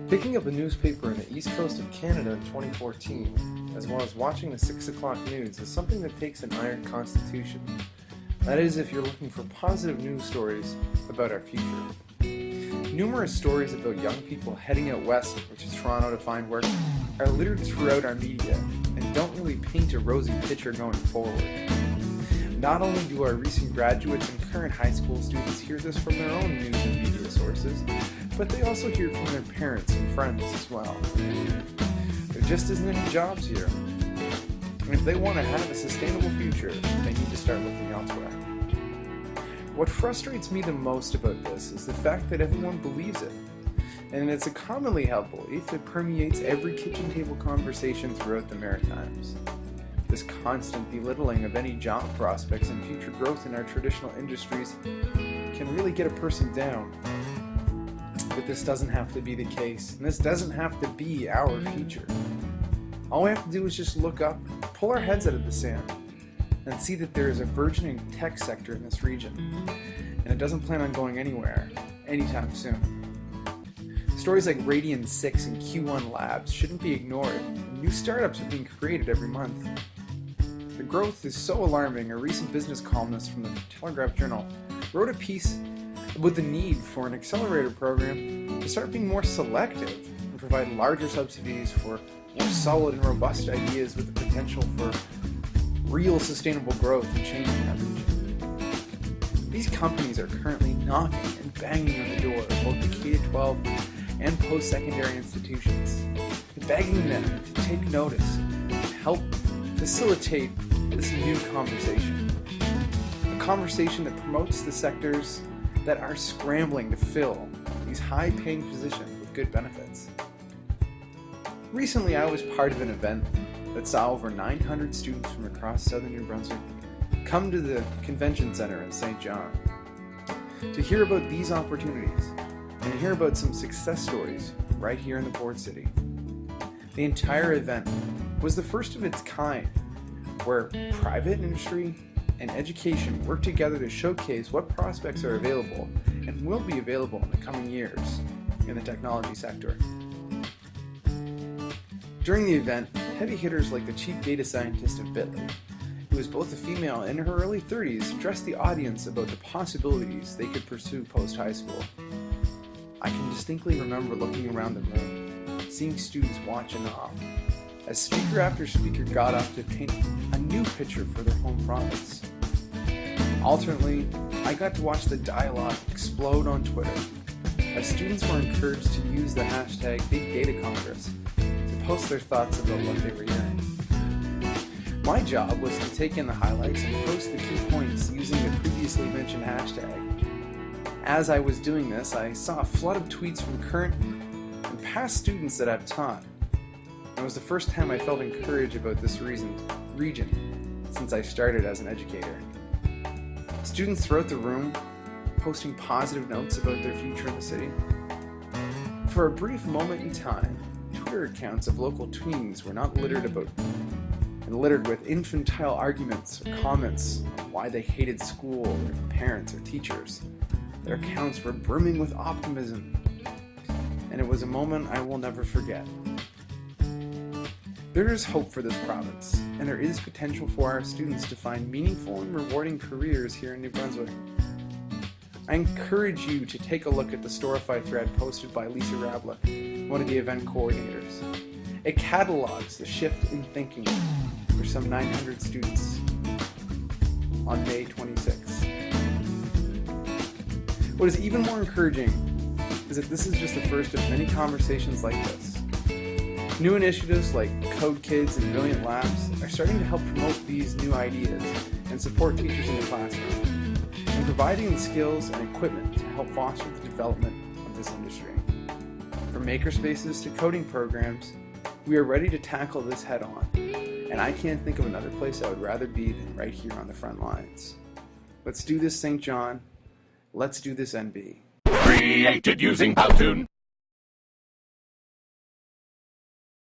Picking up a newspaper in the east coast of Canada in 2014, as well as watching the 6 o'clock news, is something that takes an iron constitution. That is, if you're looking for positive news stories about our future. Numerous stories about young people heading out west, which is Toronto, to find work, are littered throughout our media and don't really paint a rosy picture going forward. Not only do our recent graduates and current high school students hear this from their own news and media sources, but they also hear it from their parents and friends as well. There just isn't any jobs here. And if they want to have a sustainable future, they need to start looking elsewhere. What frustrates me the most about this is the fact that everyone believes it. And it's a commonly held belief that permeates every kitchen table conversation throughout the Maritimes. This constant belittling of any job prospects and future growth in our traditional industries can really get a person down. But this doesn't have to be the case, and this doesn't have to be our future. All we have to do is just look up, pull our heads out of the sand, and see that there is a burgeoning tech sector in this region, and it doesn't plan on going anywhere anytime soon. Stories like Radian 6 and Q1 Labs shouldn't be ignored. New startups are being created every month. The growth is so alarming, a recent business columnist from the Telegraph Journal wrote a piece about the need for an accelerator program to start being more selective and provide larger subsidies for more solid and robust ideas with the potential for real sustainable growth and change in our region. These companies are currently knocking and banging on the door of both the K-12 and post-secondary institutions, begging them to take notice and help facilitate this new conversation. A conversation that promotes the sectors that are scrambling to fill these high-paying positions with good benefits. Recently, I was part of an event that saw over 900 students from across southern New Brunswick come to the convention center in St. John to hear about these opportunities and to hear about some success stories right here in the port city. The entire event was the first of its kind, where private industry and education work together to showcase what prospects are available and will be available in the coming years in the technology sector. During the event, heavy hitters like the chief data scientist of Bitly, who is both a female and in her early 30s, addressed the audience about the possibilities they could pursue post-high school. I can distinctly remember looking around the room, seeing students watch in awe, as speaker after speaker got up to paint a new picture for their home province. Alternately, I got to watch the dialogue explode on Twitter, as students were encouraged to use the hashtag BigDataCongress to post their thoughts about what they were hearing. My job was to take in the highlights and post the key points using the previously mentioned hashtag. As I was doing this, I saw a flood of tweets from current and past students that I've taught. It was the first time I felt encouraged about this region since I started as an educator. Students throughout the room posting positive notes about their future in the city. For a brief moment in time, Twitter accounts of local tweens were not littered with infantile arguments or comments on why they hated school or parents or teachers. Their accounts were brimming with optimism, and it was a moment I will never forget. There is hope for this province, and there is potential for our students to find meaningful and rewarding careers here in New Brunswick. I encourage you to take a look at the Storify thread posted by Lisa Rablick, one of the event coordinators. It catalogs the shift in thinking for some 900 students on May 26th. What is even more encouraging is that this is just the first of many conversations like this. New initiatives like Code Kids and Brilliant Labs are starting to help promote these new ideas and support teachers in the classroom, and providing the skills and equipment to help foster the development of this industry. From makerspaces to coding programs, we are ready to tackle this head on, and I can't think of another place I would rather be than right here on the front lines. Let's do this, St. John. Let's do this, NB. Created using Powtoon.